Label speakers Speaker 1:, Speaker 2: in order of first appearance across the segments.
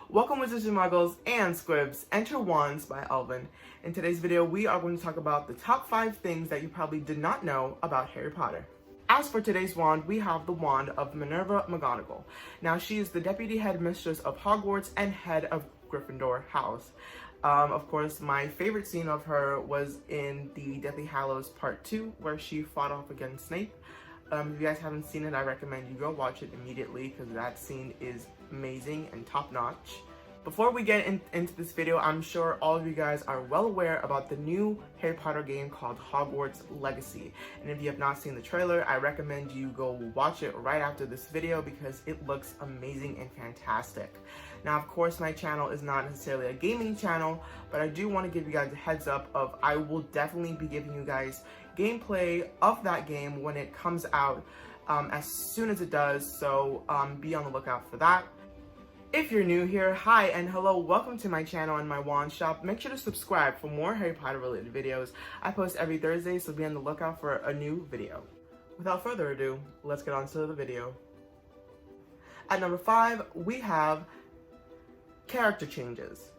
Speaker 1: Welcome wizards and muggles and squibs, enter Wands by Elvyn. In today's video, we are going to talk about the top 5 things that you probably did not know about Harry Potter. As for today's wand, we have the wand of Minerva McGonagall. Now, she is the deputy headmistress of Hogwarts and head of Gryffindor House. Of course, my favorite scene of her was in the Deathly Hallows Part 2, where she fought off against Snape. If you guys haven't seen it, I recommend you go watch it immediately because that scene is amazing and top-notch. Before we get into this video, I'm sure all of you guys are well aware about the new Harry Potter game called Hogwarts Legacy. And if you have not seen the trailer, I recommend you go watch it right after this video because it looks amazing and fantastic. Now, of course, my channel is not necessarily a gaming channel, but I do want to give you guys a heads up of I will definitely be giving you guys gameplay of that game when it comes out as soon as it does, so be on the lookout for that. If you're new here, hi and hello, welcome to my channel and my wand shop. Make sure to subscribe for more Harry Potter related videos. I post every Thursday, so be on the lookout for a new video. Without further ado, let's get on to the video. At number 5, we have character changes.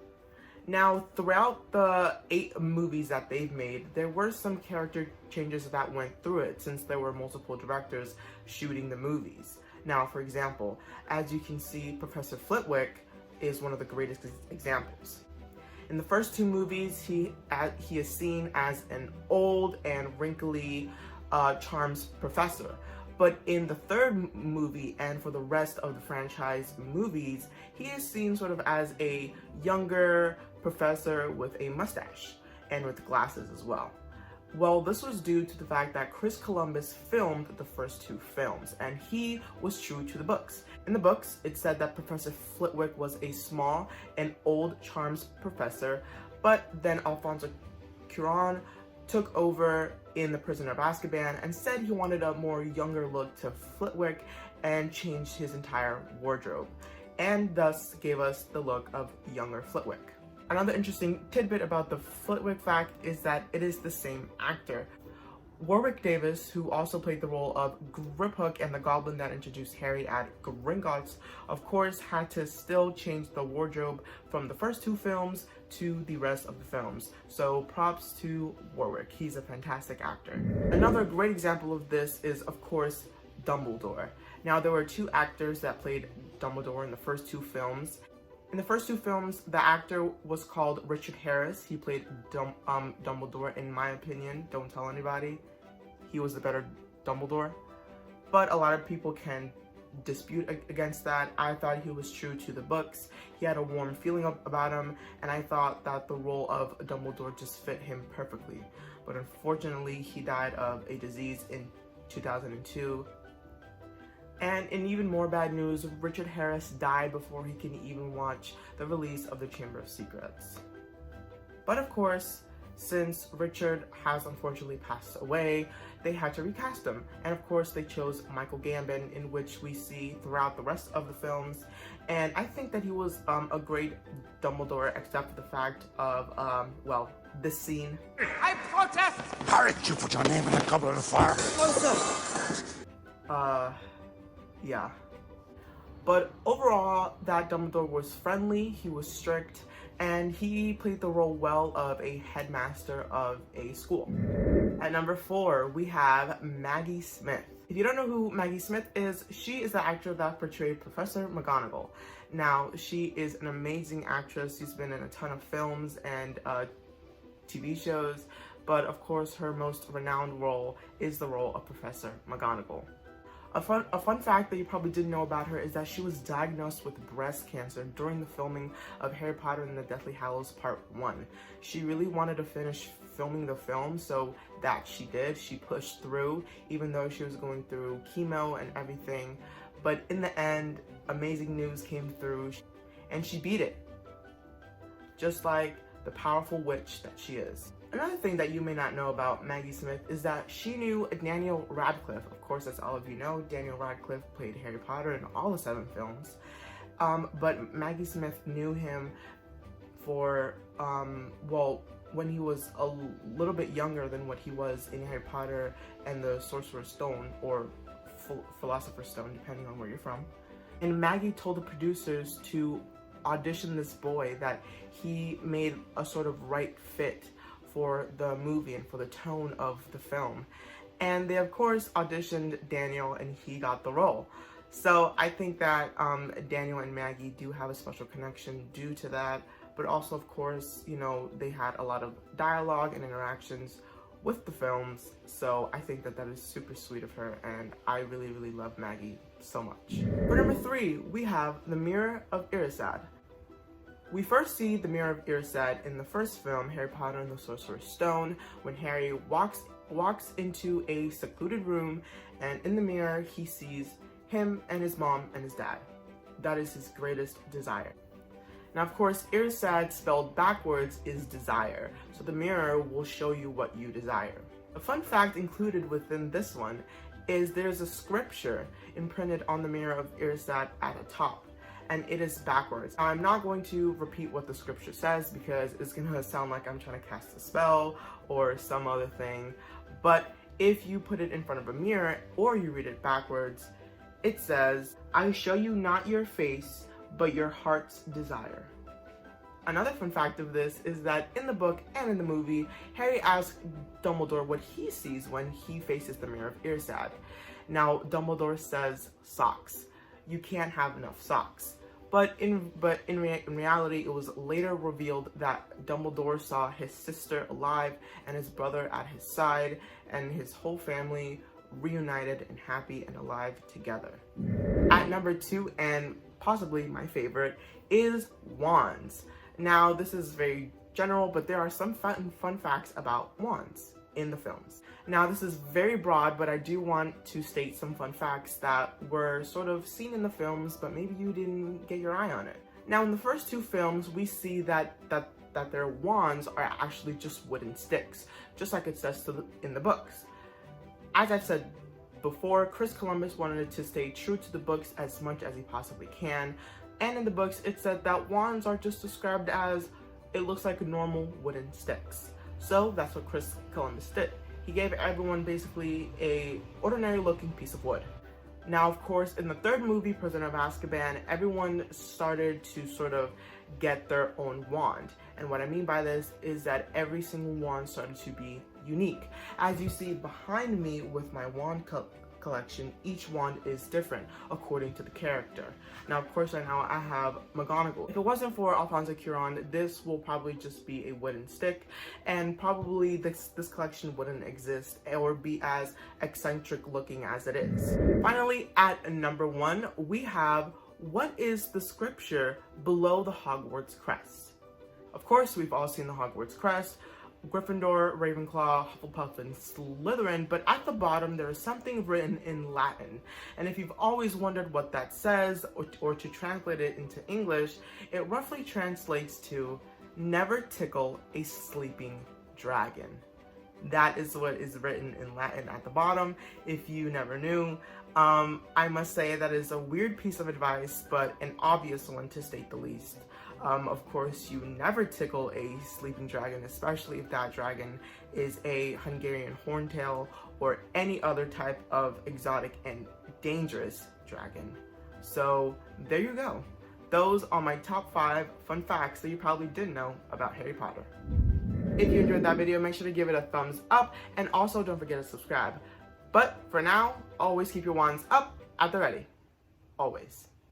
Speaker 1: Now, throughout the 8 movies that they've made, there were some character changes that went through it since there were multiple directors shooting the movies. Now, for example, as you can see, Professor Flitwick is one of the greatest examples. In the first 2 movies, he is seen as an old and wrinkly charms professor. But in the 3rd movie and for the rest of the franchise movies, he is seen sort of as a younger professor with a mustache and with glasses as well. Well, this was due to the fact that Chris Columbus filmed the first 2 films, and he was true to the books. In the books, it said that Professor Flitwick was a small and old charms professor, but then Alfonso Cuarón took over in The Prisoner of Azkaban and said he wanted a more younger look to Flitwick and changed his entire wardrobe, and thus gave us the look of younger Flitwick. Another interesting tidbit about the Flitwick fact is that it is the same actor. Warwick Davis, who also played the role of Griphook and the goblin that introduced Harry at Gringotts, of course had to still change the wardrobe from the first 2 films to the rest of the films. So props to Warwick, he's a fantastic actor. Another great example of this is, of course, Dumbledore. Now, there were 2 actors that played Dumbledore in the first 2 films. In the first 2 films, the actor was called Richard Harris. He played Dumbledore, in my opinion. Don't tell anybody. He was the better Dumbledore. But a lot of people can dispute against that. I thought he was true to the books. He had a warm feeling about him, and I thought that the role of Dumbledore just fit him perfectly. But unfortunately, he died of a disease in 2002. And in even more bad news, Richard Harris died before he can even watch the release of The Chamber of Secrets. But of course, since Richard has unfortunately passed away, they had to recast him. And of course, they chose Michael Gambon, in which we see throughout the rest of the films. And I think that he was a great Dumbledore, except for the fact of, well, this scene.
Speaker 2: I protest! Harry, you put your name in the goblet of fire.
Speaker 1: Yeah. But overall, that Dumbledore was friendly, he was strict, and he played the role well of a headmaster of a school. At number 4, we have Maggie Smith. If you don't know who Maggie Smith is, she is the actor that portrayed Professor McGonagall. Now, she is an amazing actress. She's been in a ton of films and TV shows, but of course, her most renowned role is the role of Professor McGonagall. A fun fact that you probably didn't know about her is that she was diagnosed with breast cancer during the filming of Harry Potter and the Deathly Hallows Part 1. She really wanted to finish filming the film, so that she did. She pushed through, even though she was going through chemo and everything. But in the end, amazing news came through, and she beat it. Just like the powerful witch that she is. Another thing that you may not know about Maggie Smith is that she knew Daniel Radcliffe. Of course, as all of you know, Daniel Radcliffe played Harry Potter in all the 7 films. But Maggie Smith knew him for, well, when he was a little bit younger than what he was in Harry Potter and the Sorcerer's Stone, or Philosopher's Stone, depending on where you're from. And Maggie told the producers to auditioned this boy that he made a sort of right fit for the movie and for the tone of the film. And they of course auditioned Daniel and he got the role. So I think that Daniel and Maggie do have a special connection due to that, but also of course, you know, they had a lot of dialogue and interactions with the films, so I think that that is super sweet of her, and I really, really love Maggie so much. For number 3, we have the Mirror of Erised. We first see the Mirror of Erised in the first film, Harry Potter and the Sorcerer's Stone, when Harry walks into a secluded room, and in the mirror he sees him and his mom and his dad. That is his greatest desire. Now, of course, Erised spelled backwards is desire, so the mirror will show you what you desire. A fun fact included within this one is there's a scripture imprinted on the Mirror of Erised at the top, and it is backwards. Now, I'm not going to repeat what the scripture says because it's going to sound like I'm trying to cast a spell or some other thing, but if you put it in front of a mirror or you read it backwards, it says, "I show you not your face, but your heart's desire." Another fun fact of this is that in the book and in the movie, Harry asks Dumbledore what he sees when he faces the Mirror of Erised. Now, Dumbledore says socks. You can't have enough socks. But in reality, it was later revealed that Dumbledore saw his sister alive and his brother at his side, and his whole family reunited and happy and alive together. At number 2, and possibly my favorite, is wands. Now, this is very general, but there are some fun facts about wands in the films. Now, this is very broad, but I do want to state some fun facts that were sort of seen in the films, but maybe you didn't get your eye on it. Now, in the first 2 films, we see that their wands are actually just wooden sticks, just like it says in the books. As I've said before, Chris Columbus wanted to stay true to the books as much as he possibly can, and in the books it said that wands are just described as, it looks like normal wooden sticks. So that's what Chris Columbus did. He gave everyone basically a ordinary looking piece of wood. Now, of course, in the 3rd movie, Prisoner of Azkaban, everyone started to sort of get their own wand. And what I mean by this is that every single wand started to be unique. As you see behind me with my wand collection, each wand is different according to the character. Now, of course, right now I have McGonagall. If it wasn't for Alfonso Cuarón, this will probably just be a wooden stick, and probably this collection wouldn't exist or be as eccentric looking as it is. Finally, at number 1, we have, what is the scripture below the Hogwarts crest? Of course, we've all seen the Hogwarts crest: Gryffindor, Ravenclaw, Hufflepuff, and Slytherin, but at the bottom there is something written in Latin. And if you've always wondered what that says, or to translate it into English, it roughly translates to, "Never tickle a sleeping dragon." That is what is written in Latin at the bottom, if you never knew. I must say that is a weird piece of advice, but an obvious one to state the least. Of course, you never tickle a sleeping dragon, especially if that dragon is a Hungarian horntail or any other type of exotic and dangerous dragon. So there you go. Those are my top 5 fun facts that you probably didn't know about Harry Potter. If you enjoyed that video, make sure to give it a thumbs up, and also don't forget to subscribe. But for now, always keep your wands up at the ready. Always.